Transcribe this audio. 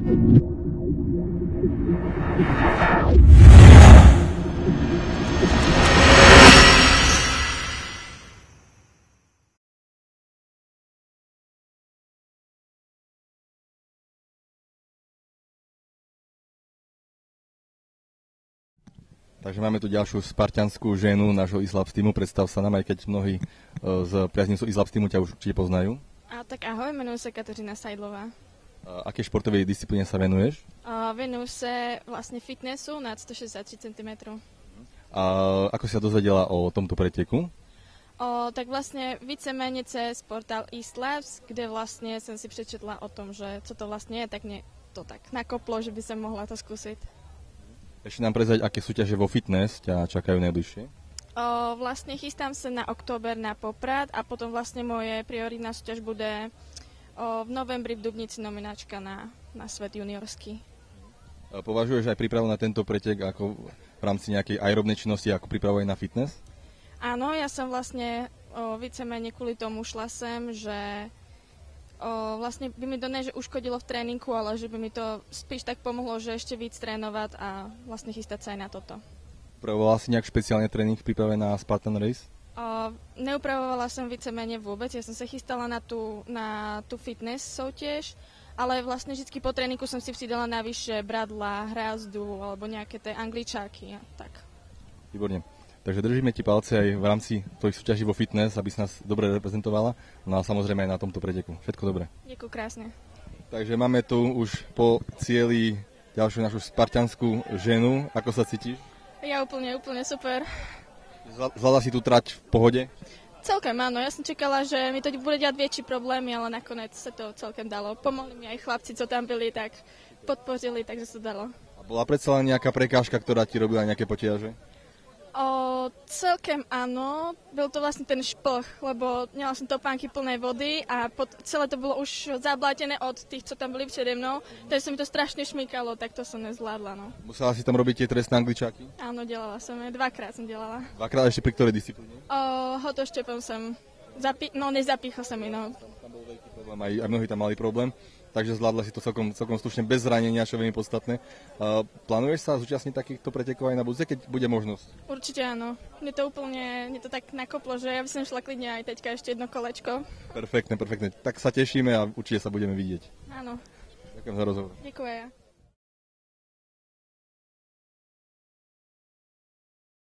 Takže máme tu ďalšiu spartianskú ženu nášho Islabs týmu. Predstav sa nám, aj keď mnohí z priaznivcov Islabs týmu ťa už určite poznajú. Tak ahoj, menujem sa Kateřina Sajdlová. Aké športovej disciplíne sa venuješ? Venujem sa vlastne fitnessu nad 163 cm. A ako si sa dozvedela o tomto preteku? Tak vlastne víceméně cez portál Islabs, kde vlastne som si prečetla o tom, že co to vlastne je, tak mne to tak nakoplo, že by som mohla to skúsiť. Ešte nám prezrať, aké súťaže vo fitness ťa čakajú najbližšie? Vlastne chystám sa na október na Poprad a potom vlastne moje prioritná súťaž bude v novembri v Dubnici nominačka na svet juniorský. Považuješ aj prípravu na tento pretek ako v rámci nejakej aerobnej činnosti, ako prípravu aj na fitness? Áno, ja som vlastne víceméně kvôli tomu šla sem, že vlastne by mi to ne, že uškodilo v tréninku, ale že by mi to spíš tak pomohlo, že ešte víc trénovať a vlastne chystať sa aj na toto. Upravovala si nejak špeciálne tréning v príprave na Spartan Race? Neupravovala som víceméně vôbec, ja som sa chystala na tú fitness soutěž, ale vlastne vždy po tréninku som si přidala navyše bradla, hrázdu alebo nejaké tie angličáky a tak. Výborne. Takže držíme ti palce aj v rámci tvojich súťaží vo fitness, aby si nás dobre reprezentovala. No a samozrejme aj na tomto preteku. Všetko dobré. Ďakujem krásne. Takže máme tu už po cieli ďalšiu našu spartianskú ženu. Ako sa cítiš? Ja úplne super. Zvládla si tú trať v pohode? Celkem áno, ja som čekala, že mi to bude dělat väčší problémy, ale nakoniec sa to celkem dalo. Pomohli mi aj chlapci, co tam byli, tak podpořili, takže sa dalo. A bola predsa len nejaká prekážka, ktorá ti robila nejaké potiaže? Celkem áno, byl to vlastne ten šplch, lebo měla som topánky plné vody a celé to bylo už zablátené od tých, co tam byli přede mnou, takže sa mi to strašne šmykalo, tak to som nezvládla. No. Musela si tam robiť tie trestné angličáky? Áno, delala som je, dvakrát som delala. Dvakrát ešte pri ktorej disciplíne? Hotoštepom som, nezapíchol som mi, no. Tam bol veľký problém, aj mnohí tam mali problém. Takže zvládla si to celkom slušne, bez zranenia, čo je veľmi podstatné. Plánuješ sa zúčastniť takýchto pretekov aj na budúce, keď bude možnosť? Určite áno. Mne to tak nakoplo, že ja by som šla klidne aj teďka ešte jedno kolečko. Perfektne. Tak sa tešíme a určite sa budeme vidieť. Áno. Ďakujem za rozhovor. Ďakujem.